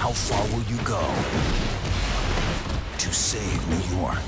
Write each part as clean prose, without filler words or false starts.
How far will you go to save New York?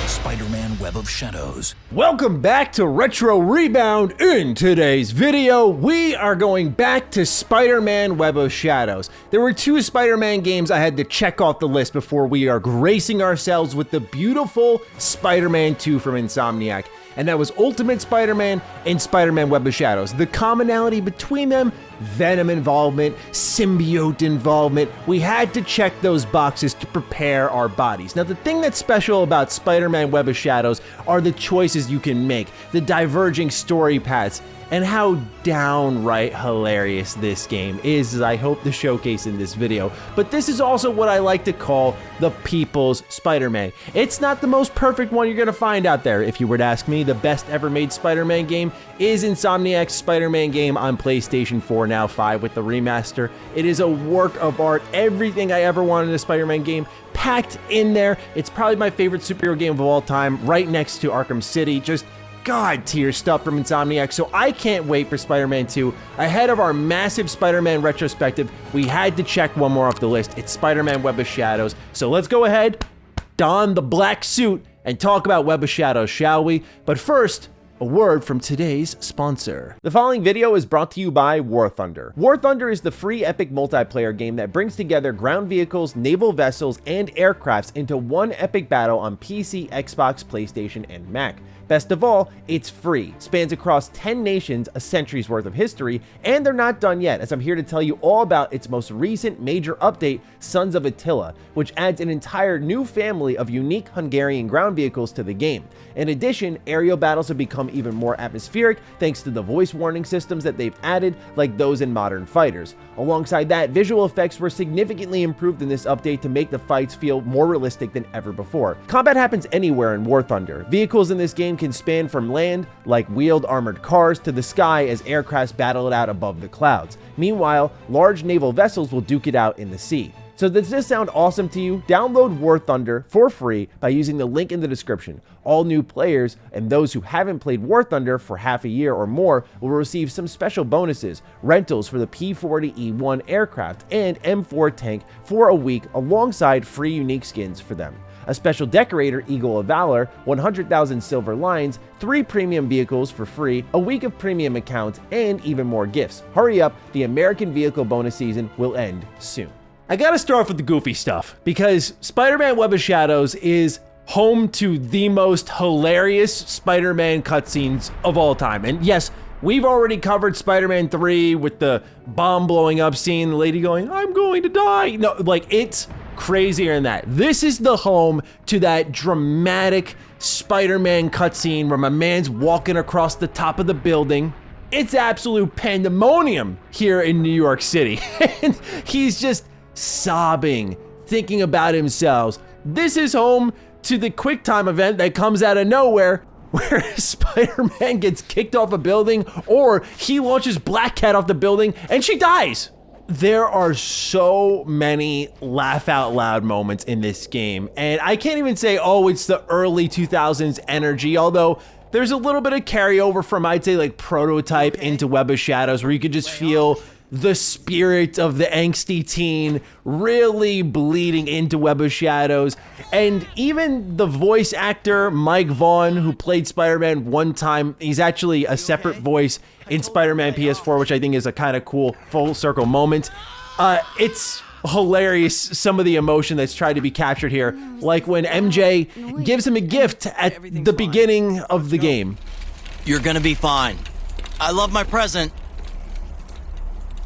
Spider-Man Web of Shadows. Welcome back to Retro Rebound. In today's video, we are going back to Spider-Man Web of Shadows. There were two Spider-Man games I had to check off the list before we are gracing ourselves with the beautiful Spider-Man 2 from Insomniac. And that was Ultimate Spider-Man and Spider-Man Web of Shadows. The commonality between them, Venom involvement, symbiote involvement, we had to check those boxes to prepare our bodies. Now, the thing that's special about Spider-Man Web of Shadows are the choices you can make, the diverging story paths, and how downright hilarious this game is, as I hope to showcase in this video. But this is also what I like to call the people's Spider-Man. It's not the most perfect one you're gonna find out there. If you were to ask me, the best ever made Spider-Man game is Insomniac's Spider-Man game on PlayStation 4, now 5 with the remaster. It is a work of art. Everything I ever wanted in a Spider-Man game packed in there. It's probably my favorite superhero game of all time, right next to Arkham City. Just God tier stuff from Insomniac, so I can't wait for Spider-Man 2. Ahead of our massive Spider-Man retrospective, we had to check one more off the list. It's Spider-Man Web of Shadows. So let's go ahead, don the black suit, and talk about Web of Shadows, shall we? But first, a word from today's sponsor. The following video is brought to you by War Thunder. War Thunder is the free epic multiplayer game that brings together ground vehicles, naval vessels, and aircrafts into one epic battle on PC, Xbox, PlayStation, and Mac. Best of all, it's free, spans across 10 nations, a century's worth of history, and they're not done yet, as I'm here to tell you all about its most recent major update, Sons of Attila, which adds an entire new family of unique Hungarian ground vehicles to the game. In addition, aerial battles have become even more atmospheric thanks to the voice warning systems that they've added, like those in Modern Fighters. Alongside that, visual effects were significantly improved in this update to make the fights feel more realistic than ever before. Combat happens anywhere in War Thunder. Vehicles in this game can span from land, like wheeled armored cars, to the sky as aircrafts battle it out above the clouds. Meanwhile, large naval vessels will duke it out in the sea. So does this sound awesome to you? Download War Thunder for free by using the link in the description. All new players and those who haven't played War Thunder for half a year or more will receive some special bonuses, rentals for the P-40E1 aircraft and M4 tank for a week, alongside free unique skins for them. A special decorator, Eagle of Valor, 100,000 silver lines, 3 premium vehicles for free, a week of premium accounts, and even more gifts. Hurry up, the American vehicle bonus season will end soon. I gotta start off with the goofy stuff, because Spider-Man Web of Shadows is home to the most hilarious Spider-Man cutscenes of all time. And yes, we've already covered Spider-Man 3 with the bomb blowing up scene, the lady going, "I'm going to die." No, like, it's crazier than that. This is the home to that dramatic Spider-Man cutscene where my man's walking across the top of the building. It's absolute pandemonium here in New York City. And he's just sobbing, thinking about himself. This is home to the QuickTime event that comes out of nowhere, where Spider-Man gets kicked off a building, or he launches Black Cat off the building and she dies. There are so many laugh out loud moments in this game, and I can't even say, oh, it's the early 2000s energy, although there's a little bit of carryover from, I'd say, like Prototype into Web of Shadows, where you could just feel the spirit of the angsty teen really bleeding into Web of Shadows. And even the voice actor, Mike Vaughn, who played Spider-Man one time, he's actually a separate voice in Spider-Man PS4, which I think is a kind of cool full circle moment. It's hilarious, some of the emotion that's tried to be captured here, like when MJ gives him a gift at the beginning of the game. You're gonna be fine. I love my present.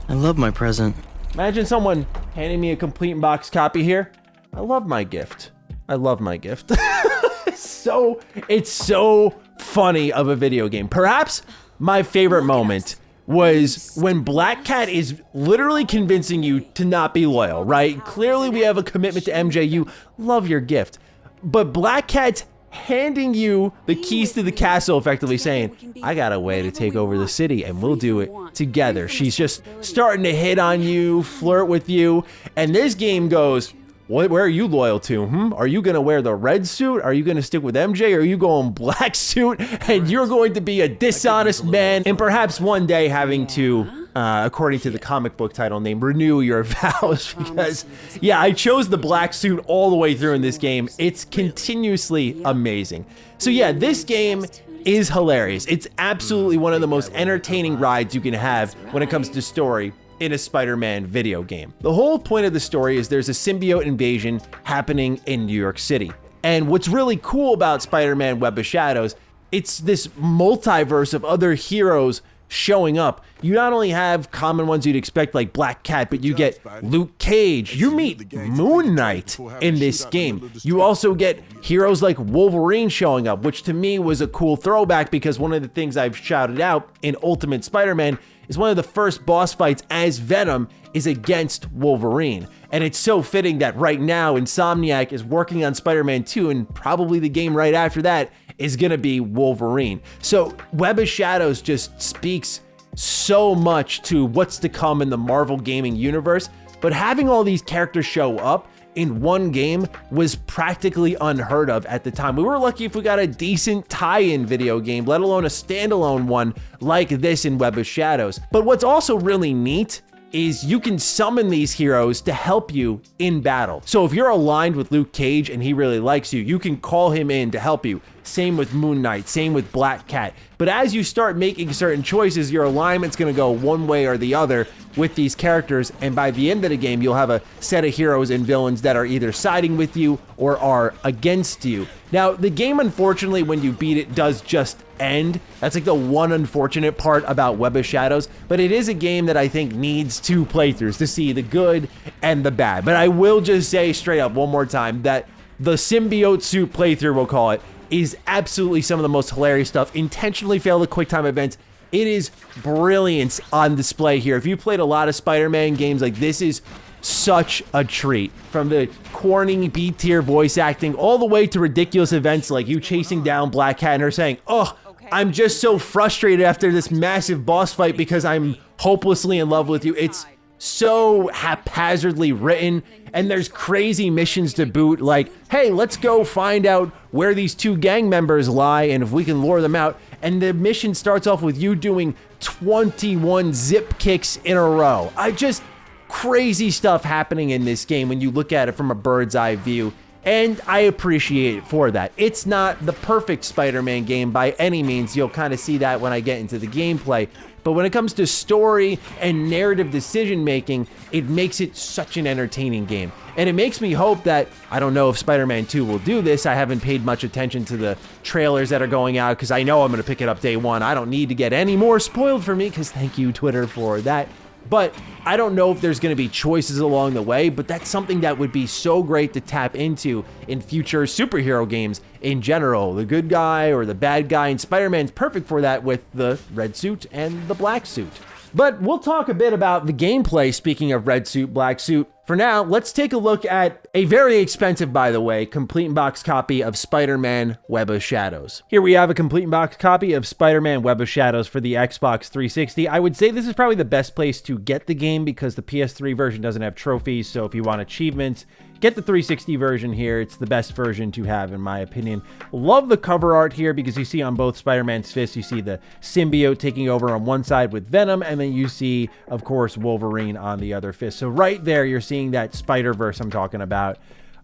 I love my present. Imagine someone handing me a complete box copy here. I love my gift. I love my gift. It's so funny of a video game. Perhaps my favorite moment was when Black Cat is literally convincing you to not be loyal, right? Clearly we have a commitment to MJ. You love your gift. But Black Cat's handing you the keys to the castle, effectively saying, I got a way to take over the city and we'll do it together. She's just starting to hit on you, flirt with you. And this game goes, where are you loyal to? Are you going to wear the red suit? Are you going to stick with MJ? Or are you going black suit? And you're going to be a dishonest man and perhaps one day having to according to the comic book title name, Renew Your Vows, because, yeah, I chose the black suit all the way through in this game. It's continuously amazing. So yeah, this game is hilarious. It's absolutely one of the most entertaining rides you can have when it comes to story in a Spider-Man video game. The whole point of the story is there's a symbiote invasion happening in New York City. And what's really cool about Spider-Man Web of Shadows, it's this multiverse of other heroes showing up. You not only have common ones you'd expect like Black Cat, but you get Luke Cage. You meet Moon Knight in this game. You also get heroes like Wolverine showing up, which to me was a cool throwback because one of the things I've shouted out in Ultimate Spider-Man is one of the first boss fights as Venom is against Wolverine. And it's so fitting that right now Insomniac is working on Spider-Man 2, and probably the game right after that is gonna be Wolverine. So Web of Shadows just speaks so much to what's to come in the Marvel gaming universe, but having all these characters show up in one game was practically unheard of at the time. We were lucky if we got a decent tie-in video game, let alone a standalone one like this in Web of Shadows. But what's also really neat is you can summon these heroes to help you in battle. So if you're aligned with Luke Cage and he really likes you, you can call him in to help you. Same with Moon Knight, same with Black Cat. But as you start making certain choices, your alignment's gonna go one way or the other with these characters, and by the end of the game, you'll have a set of heroes and villains that are either siding with you or are against you. Now, the game, unfortunately, when you beat it, does just end. That's like the one unfortunate part about Web of Shadows, but it is a game that I think needs 2 playthroughs to see the good and the bad. But I will just say straight up one more time that the symbiote suit playthrough, we'll call it, is absolutely some of the most hilarious stuff. Intentionally failed the QuickTime events. It is brilliance on display here. If you played a lot of Spider-Man games, like this is such a treat. From the corny B-tier voice acting all the way to ridiculous events like you chasing down Black Cat and her saying, "Oh, I'm just so frustrated after this massive boss fight because I'm hopelessly in love with you." It's so haphazardly written, and there's crazy missions to boot, like, hey, let's go find out where these 2 gang members lie and if we can lure them out. And the mission starts off with you doing 21 zip kicks in a row. Crazy stuff happening in this game when you look at it from a bird's eye view, and I appreciate it for that. It's not the perfect Spider-Man game by any means. You'll kind of see that when I get into the gameplay. But when it comes to story and narrative decision making, it makes it such an entertaining game. And it makes me hope that, I don't know if Spider-Man 2 will do this. I haven't paid much attention to the trailers that are going out because I know I'm going to pick it up day one. I don't need to get any more spoiled for me because thank you, Twitter, for that. But I don't know if there's going to be choices along the way, but that's something that would be so great to tap into in future superhero games in general. The good guy or the bad guy, and Spider-Man's perfect for that with the red suit and the black suit. But we'll talk a bit about the gameplay, speaking of red suit, black suit. For now, let's take a look at a very expensive, by the way, complete in box copy of Spider-Man Web of Shadows. Here we have a complete in box copy of Spider-Man Web of Shadows for the Xbox 360. I would say this is probably the best place to get the game because the PS3 version doesn't have trophies, so if you want achievements, get the 360 version here. It's the best version to have, in my opinion. Love the cover art here because you see on both Spider-Man's fists, you see the symbiote taking over on one side with Venom, and then you see, of course, Wolverine on the other fist. So right there, you're seeing that Spider-Verse I'm talking about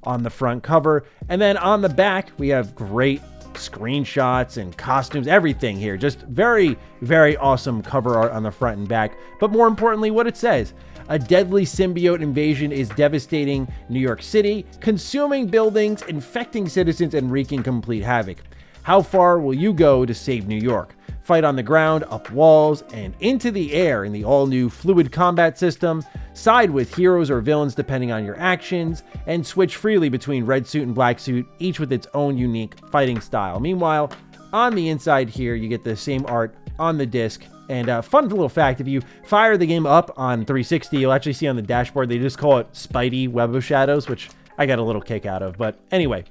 on the front cover. And then on the back, we have great screenshots and costumes, everything here. Just very, very awesome cover art on the front and back. But more importantly, what it says. A deadly symbiote invasion is devastating New York City, consuming buildings, infecting citizens, and wreaking complete havoc. How far will you go to save New York? Fight on the ground, up walls, and into the air in the all-new fluid combat system, side with heroes or villains depending on your actions, and switch freely between red suit and black suit, each with its own unique fighting style. Meanwhile, on the inside here, you get the same art on the disc. And fun little fact, if you fire the game up on 360, you'll actually see on the dashboard, they just call it Spidey Web of Shadows, which I got a little kick out of. But anyway,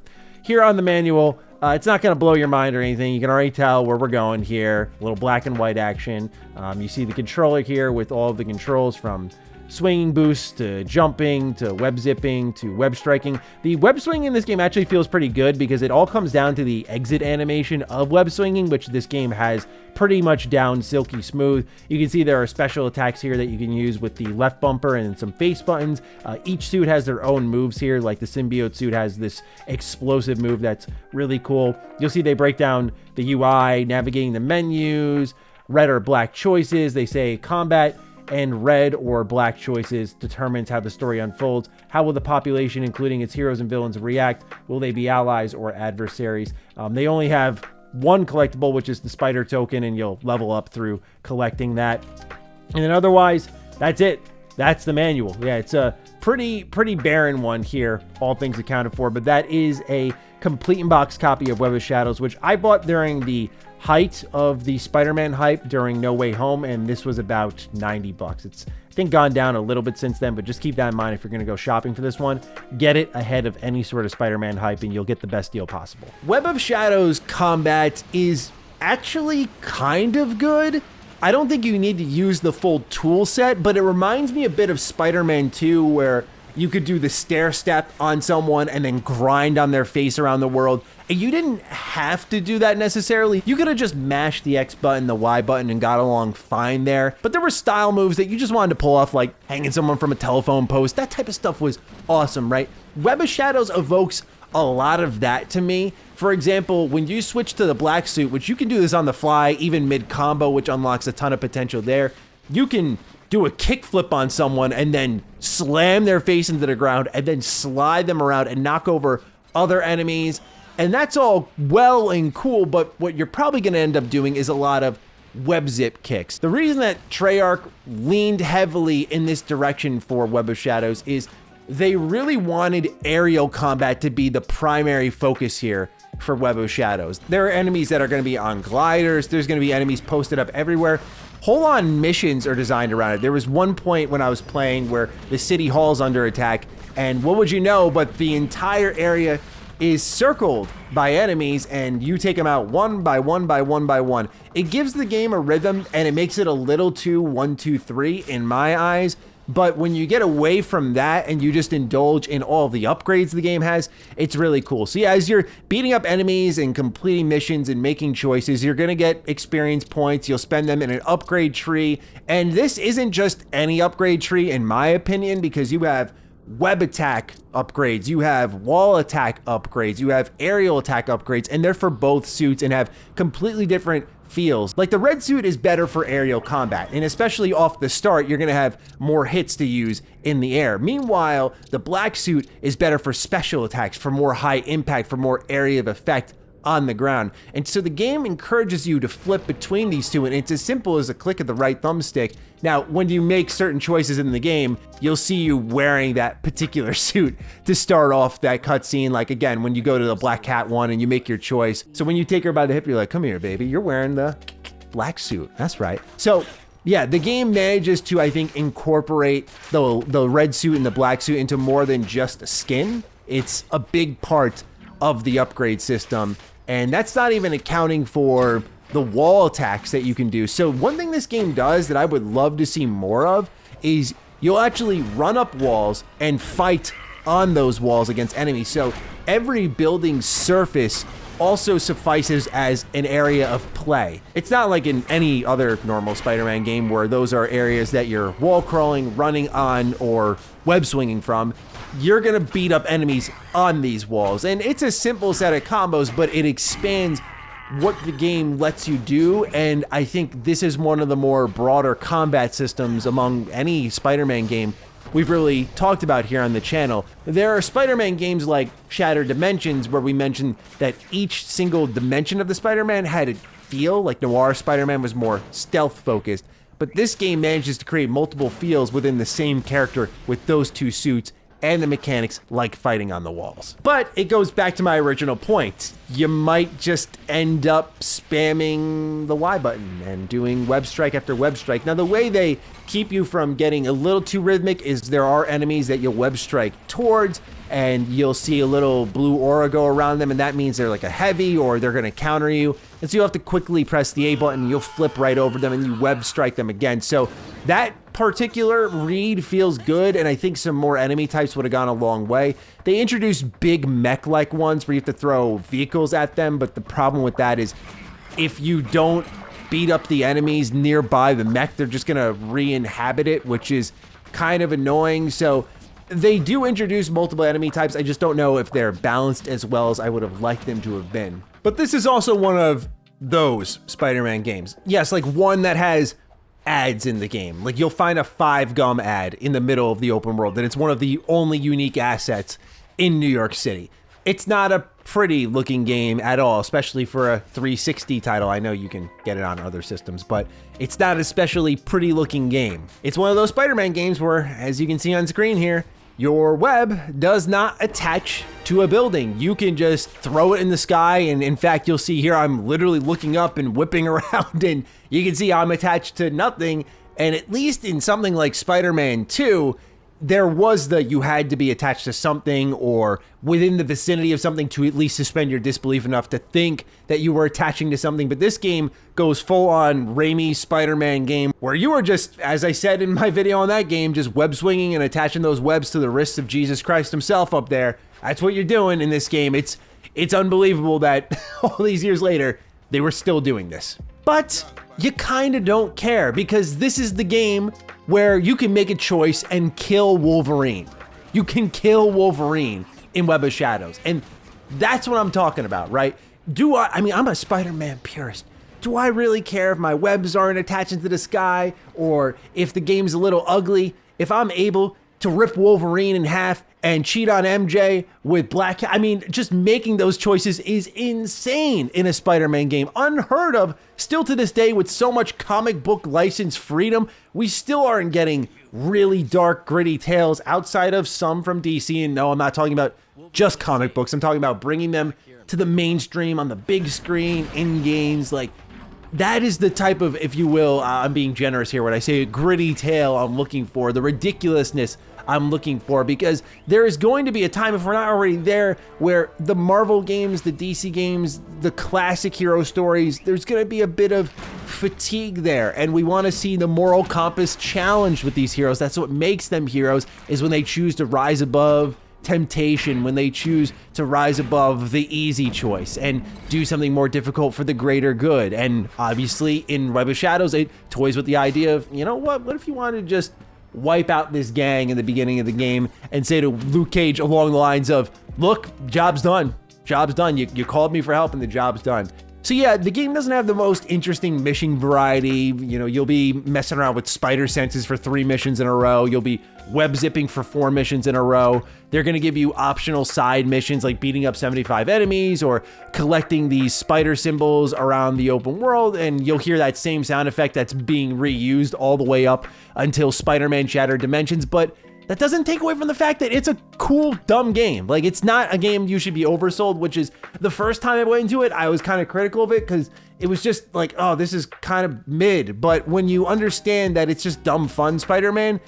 here on the manual, it's not going to blow your mind or anything. You can already tell where we're going here. A little black and white action. You see the controller here with all of the controls from swinging boost to jumping to web zipping to web striking. The web swinging in this game actually feels pretty good because it all comes down to the exit animation of web swinging, which this game has pretty much down silky smooth. You can see there are special attacks here that you can use with the left bumper and some face buttons. Each suit has their own moves here, like the symbiote suit has this explosive move that's really cool. You'll see they break down the UI, navigating the menus, red or black choices. They say combat and red or black choices determines how the story unfolds. How will the population, including its heroes and villains, react? Will they be allies or adversaries? They only have one collectible, which is the spider token, and you'll level up through collecting that. And then otherwise, that's it. That's the manual. Yeah, it's a pretty barren one here, all things accounted for, but that is a complete in-box copy of Web of Shadows, which I bought during the height of the Spider-Man hype during No Way Home, and this was about 90 bucks. It's, I think, gone down a little bit since then, but just keep that in mind if you're going to go shopping for this one. Get it ahead of any sort of Spider-Man hype, and you'll get the best deal possible. Web of Shadows combat is actually kind of good. I don't think you need to use the full tool set, but it reminds me a bit of Spider-Man 2, where you could do the stair step on someone and then grind on their face around the world. And you didn't have to do that necessarily. You could have just mashed the X button, the Y button, and got along fine there. But there were style moves that you just wanted to pull off, like hanging someone from a telephone post. That type of stuff was awesome, right? Web of Shadows evokes a lot of that to me. For example, when you switch to the black suit, which you can do this on the fly, even mid-combo, which unlocks a ton of potential there, you can do a kickflip on someone and then slam their face into the ground and then slide them around and knock over other enemies. And that's all well and cool, but what you're probably going to end up doing is a lot of web zip kicks. The reason that Treyarch leaned heavily in this direction for Web of Shadows is they really wanted aerial combat to be the primary focus here for Web of Shadows. There are enemies that are going to be on gliders. There's going to be enemies posted up everywhere. Whole-on missions are designed around it. There was one point when I was playing where the city hall's under attack, and what would you know, but the entire area is circled by enemies, and you take them out one by one by one by one. It gives the game a rhythm, and it makes it a little too 1, 2, 3 in my eyes. But when you get away from that and you just indulge in all the upgrades the game has, it's really cool. So yeah, as you're beating up enemies and completing missions and making choices, you're going to get experience points. You'll spend them in an upgrade tree. And this isn't just any upgrade tree, in my opinion, because you have web attack upgrades, you have wall attack upgrades, you have aerial attack upgrades, and they're for both suits and have completely different feels. Like the red suit is better for aerial combat, and especially off the start, you're going to have more hits to use in the air. Meanwhile, the black suit is better for special attacks, for more high impact, for more area of effect on the ground. And so the game encourages you to flip between these two, and it's as simple as a click of the right thumbstick. Now, when you make certain choices in the game, you'll see you wearing that particular suit to start off that cutscene. Like again, when you go to the Black Cat one and you make your choice. So when you take her by the hip, you're like, come here, baby, you're wearing the black suit. That's right. So yeah, the game manages to, I think, incorporate the red suit and the black suit into more than just a skin. It's a big part of the upgrade system. And that's not even accounting for the wall attacks that you can do. So one thing this game does that I would love to see more of is you'll actually run up walls and fight on those walls against enemies. So every building surface also suffices as an area of play. It's not like in any other normal Spider-Man game where those are areas that you're wall crawling, running on, or web swinging from. You're gonna beat up enemies on these walls, and it's a simple set of combos, but it expands what the game lets you do, and I think this is one of the more broader combat systems among any Spider-Man game we've really talked about here on the channel. There are Spider-Man games like Shattered Dimensions where we mentioned that each single dimension of the Spider-Man had a feel, like Noir Spider-Man was more stealth focused, but this game manages to create multiple feels within the same character with those two suits and the mechanics like fighting on the walls. But it goes back to my original point. You might just end up spamming the Y button and doing web strike after web strike. Now, the way they keep you from getting a little too rhythmic is there are enemies that you'll web strike towards, and you'll see a little blue aura go around them, and that means they're like a heavy or they're gonna counter you. And so you have to quickly press the A button, you'll flip right over them and you web strike them again. So that particular read feels good, and I think some more enemy types would have gone a long way. They introduced big mech-like ones where you have to throw vehicles at them, but the problem with that is if you don't beat up the enemies nearby the mech, they're just gonna re-inhabit it, which is kind of annoying. So they do introduce multiple enemy types. I just don't know if they're balanced as well as I would have liked them to have been. But this is also one of those Spider-Man games. Yes, like one that has ads in the game. Like you'll find a 5-gum ad in the middle of the open world, and it's one of the only unique assets in New York City. It's not a pretty looking game at all, especially for a 360 title. I know you can get it on other systems, but it's not an especially pretty looking game. It's one of those Spider-Man games where, as you can see on screen here, your web does not attach to a building. You can just throw it in the sky, and in fact, you'll see here I'm literally looking up and whipping around, and you can see I'm attached to nothing. And at least in something like Spider-Man 2, there was you had to be attached to something or within the vicinity of something to at least suspend your disbelief enough to think that you were attaching to something. But this game goes full on Raimi Spider-Man game where you are just, as I said in my video on that game, just web swinging and attaching those webs to the wrists of Jesus Christ himself up there. That's what you're doing in this game. It's unbelievable that all these years later, they were still doing this. But you kind of don't care, because this is the game where you can make a choice and kill Wolverine. You can kill Wolverine in Web of Shadows. And that's what I'm talking about, right? I mean, I'm a Spider-Man purist. Do I really care if my webs aren't attaching to the sky or if the game's a little ugly? If I'm able to rip Wolverine in half and cheat on MJ with Black Cat, I mean, just making those choices is insane in a Spider-Man game. Unheard of still to this day with so much comic book license freedom. We still aren't getting really dark, gritty tales outside of some from DC. And no, I'm not talking about just comic books. I'm talking about bringing them to the mainstream on the big screen, in games. Like, that is the type of, if you will, I'm being generous here when I say a gritty tale I'm looking for, the ridiculousness I'm looking for, because there is going to be a time, if we're not already there, where the Marvel games, the DC games, the classic hero stories, there's going to be a bit of fatigue there, and we want to see the moral compass challenged with these heroes. That's what makes them heroes, is when they choose to rise above temptation, when they choose to rise above the easy choice and do something more difficult for the greater good. And obviously in Web of Shadows, it toys with the idea of, you know what if you wanted to just wipe out this gang in the beginning of the game and say to Luke Cage along the lines of, look, job's done. Job's done. You called me for help and the job's done. So yeah, the game doesn't have the most interesting mission variety. You know, you'll be messing around with spider senses for 3 missions in a row. You'll be web zipping for 4 missions in a row. They're gonna give you optional side missions like beating up 75 enemies or collecting these spider symbols around the open world, and you'll hear that same sound effect that's being reused all the way up until Spider-Man Shattered Dimensions. But that doesn't take away from the fact that it's a cool, dumb game. Like, it's not a game you should be oversold, which is the first time I went into it, I was kind of critical of it because it was just like, oh, this is kind of mid. But when you understand that it's just dumb fun Spider-Man,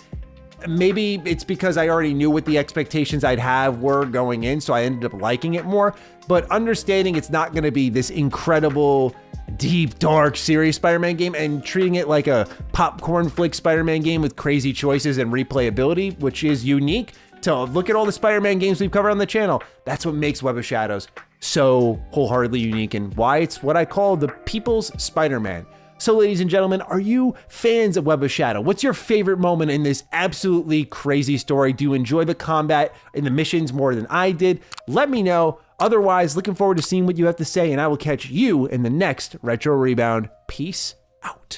maybe it's because I already knew what the expectations I'd have were going in, so I ended up liking it more. But understanding it's not going to be this incredible, deep, dark, serious Spider-Man game and treating it like a popcorn flick Spider-Man game with crazy choices and replayability, which is unique to look at all the Spider-Man games we've covered on the channel. That's what makes Web of Shadows so wholeheartedly unique and why it's what I call the people's Spider-Man. So ladies and gentlemen, are you fans of Web of Shadow? What's your favorite moment in this absolutely crazy story? Do you enjoy the combat and the missions more than I did? Let me know. Otherwise, looking forward to seeing what you have to say, and I will catch you in the next Retro Rebound. Peace out.